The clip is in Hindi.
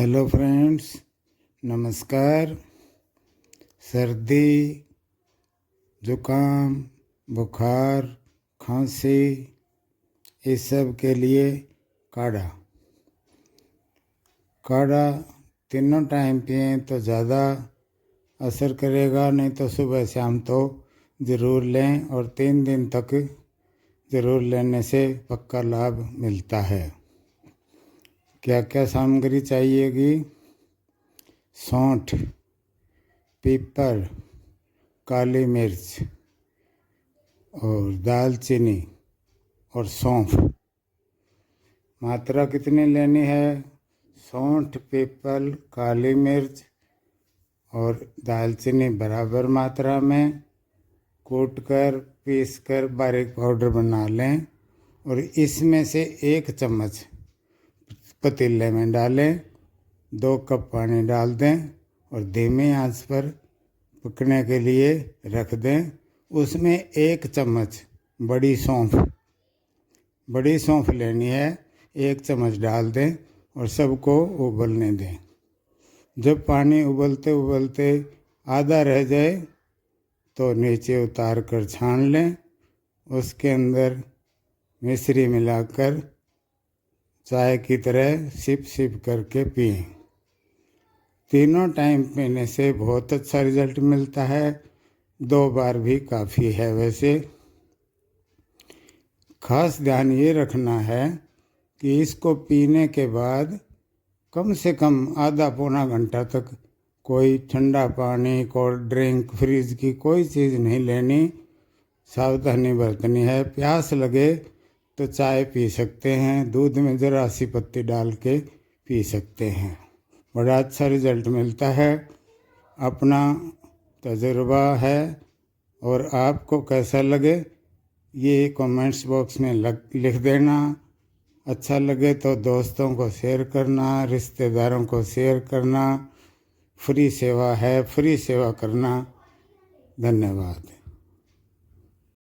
हेलो फ्रेंड्स, नमस्कार। सर्दी, जुकाम, बुखार, खांसी, इस सब के लिए काढ़ा तीनों टाइम पिएं तो ज़्यादा असर करेगा, नहीं तो सुबह शाम तो ज़रूर लें और 3 दिन तक ज़रूर लेने से पक्का लाभ मिलता है। क्या क्या सामग्री चाहिएगी? सौंठ, पीपल, काली मिर्च और दालचीनी और सौंफ। मात्रा कितनी लेनी है? सौंठ, पीपल, काली मिर्च और दालचीनी बराबर मात्रा में कूटकर पीसकर बारीक पाउडर बना लें और इसमें से 1 चम्मच पतीले में डालें। 2 कप पानी डाल दें और धीमी आंच पर पकने के लिए रख दें। उसमें 1 चम्मच बड़ी सौंफ लेनी है, 1 चम्मच डाल दें और सबको उबलने दें। जब पानी उबलते उबलते आधा रह जाए तो नीचे उतार कर छान लें। उसके अंदर मिश्री मिलाकर चाय की तरह सिप सिप करके पिएं। तीनों टाइम पीने से बहुत अच्छा रिजल्ट मिलता है। 2 बार भी काफ़ी है। वैसे खास ध्यान ये रखना है कि इसको पीने के बाद कम से कम आधा पौना घंटा तक कोई ठंडा पानी, कोल्ड ड्रिंक, फ्रिज की कोई चीज़ नहीं लेनी। सावधानी बरतनी है। प्यास लगे तो चाय पी सकते हैं, दूध में ज़रा सी पत्ती डाल के पी सकते हैं। बड़ा अच्छा रिजल्ट मिलता है। अपना तजुर्बा है और आपको कैसा लगे ये कमेंट्स बॉक्स में लिख देना। अच्छा लगे तो दोस्तों को शेयर करना, रिश्तेदारों को शेयर करना। फ्री सेवा है, फ्री सेवा करना। धन्यवाद।